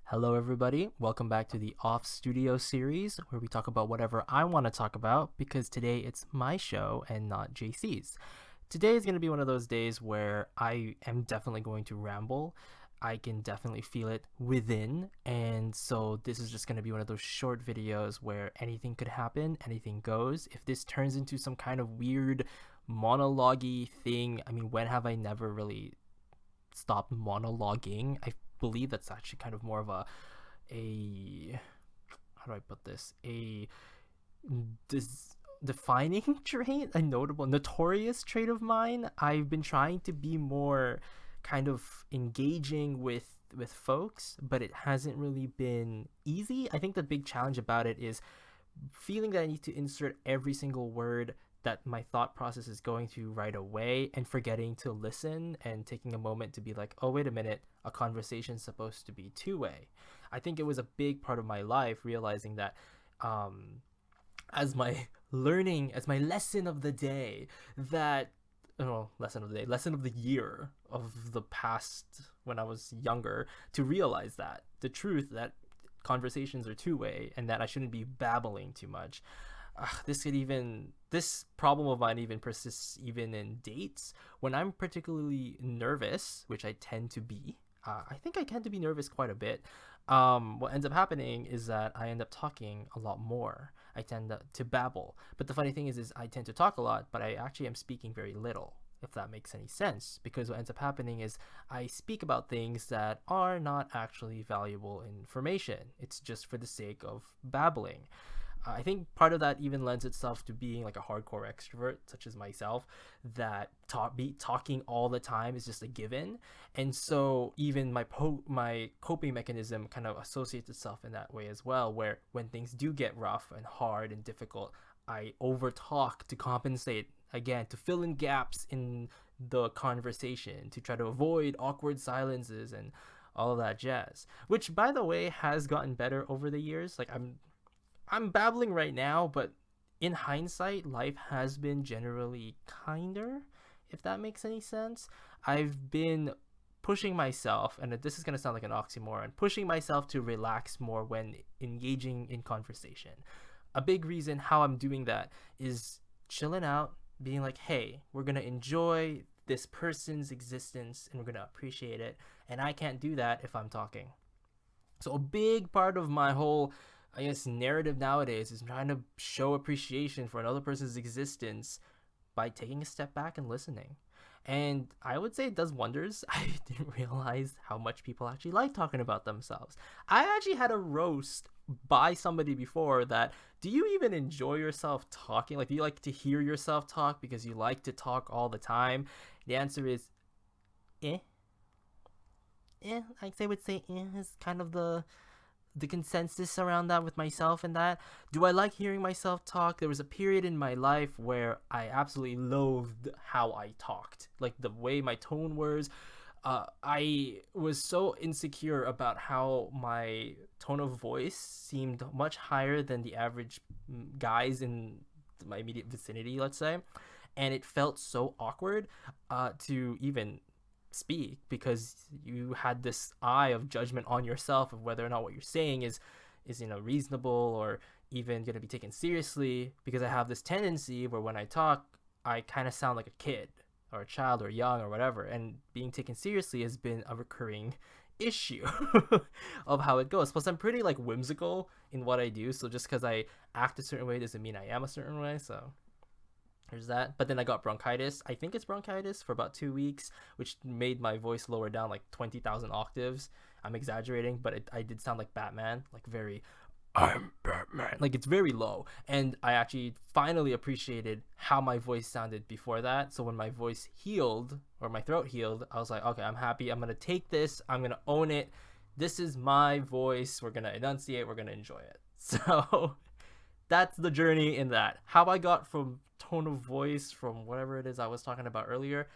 Hello, everybody. Welcome back to the OffStudio series where we talk about whatever I want to talk about because today it's my show and not JC's. Today is going to be one of those days where I am definitely going to ramble. I can definitely feel it within. And so this is just going to be one of those short videos where anything could happen, anything goes. If this turns into some kind of weird monologue thing, I mean, when have I never really stopped monologuing? I believe that's actually kind of more of a how do I put this? A defining trait, a notable, notorious trait of mine. I've been trying to be more kind of engaging with folks, but it hasn't really been easy. I think the big challenge about it is feeling that I need to insert every single word that my thought process is going to right away and forgetting to listen and taking a moment to be like, oh, wait a minute, a conversation's supposed to be two-way. I think it was a big part of my life realizing that as my as my lesson of the day, that lesson of the year of the past when I was younger, to realize that the truth that conversations are two-way and that I shouldn't be babbling too much. This problem of mine even persists even in dates when I'm particularly nervous, which I tend to be. I think I tend to be nervous quite a bit. What ends up happening is that I end up talking a lot more. I tend to babble. But the funny thing is I tend to talk a lot, but I actually am speaking very little, if that makes any sense. Because what ends up happening is I speak about things that are not actually valuable information. It's just for the sake of babbling. I think part of that even lends itself to being like a hardcore extrovert, such as myself, that talking all the time is just a given, and so even my coping mechanism kind of associates itself in that way as well. Where when things do get rough and hard and difficult, I overtalk to compensate again, to fill in gaps in the conversation, to try to avoid awkward silences and all of that jazz. Which, by the way, has gotten better over the years. Like I'm babbling right now, but in hindsight, life has been generally kinder, if that makes any sense. I've been pushing myself, and this is going to sound like an oxymoron, pushing myself to relax more when engaging in conversation. A big reason how I'm doing that is chilling out, being like, hey, we're going to enjoy this person's existence and we're going to appreciate it. And I can't do that if I'm talking. So a big part of my whole, I guess, narrative nowadays is trying to show appreciation for another person's existence by taking a step back and listening. And I would say it does wonders. I didn't realize how much people actually like talking about themselves. I actually had a roast by somebody before that, do you even enjoy yourself talking? Like, do you like to hear yourself talk because you like to talk all the time? The answer is, eh. I would say is kind of the consensus around that with myself. And that, do I like hearing myself talk? There was a period in my life where I absolutely loathed how I talked, like the way my tone was. I was so insecure about how my tone of voice seemed much higher than the average guys in my immediate vicinity, let's say, and it felt so awkward to even speak, because you had this eye of judgment on yourself of whether or not what you're saying is reasonable or even going to be taken seriously, because I have this tendency where when I talk I kind of sound like a kid or a child or young or whatever, and being taken seriously has been a recurring issue of how it goes. Plus I'm pretty like whimsical in what I do, so just because I act a certain way doesn't mean I am a certain way. So there's that. But then I got bronchitis. I think it's bronchitis for about 2 weeks, which made my voice lower down like 20,000 octaves. I'm exaggerating, but I did sound like Batman, like very, I'm Batman. Like it's very low. And I actually finally appreciated how my voice sounded before that. So when my voice healed, or my throat healed, I was like, okay, I'm happy. I'm going to take this. I'm going to own it. This is my voice. We're going to enunciate. We're going to enjoy it. So that's the journey in that. How I got from tone of voice from whatever it is I was talking about earlier,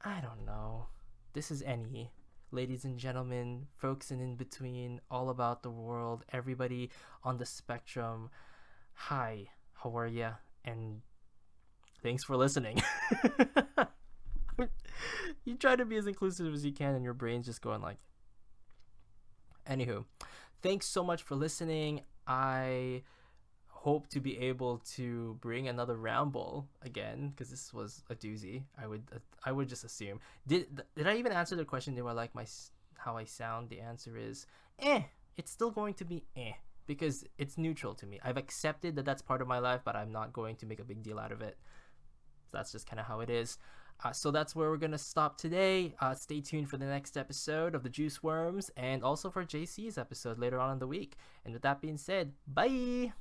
I don't know. This is Any. Ladies and gentlemen, folks in between, all about the world, everybody on the spectrum. Hi, how are ya? And thanks for listening. You try to be as inclusive as you can, and your brain's just going like, Anywho, thanks so much for listening. I hope to be able to bring another ramble again because this was a doozy. I would just assume. Did I even answer the question? Do I like how I sound? The answer is It's still going to be because it's neutral to me. I've accepted that that's part of my life, but I'm not going to make a big deal out of it. That's just kind of how it is. So that's where we're gonna stop today. Stay tuned for the next episode of the Juice Worms, and also for JC's episode later on in the week. And with that being said, bye.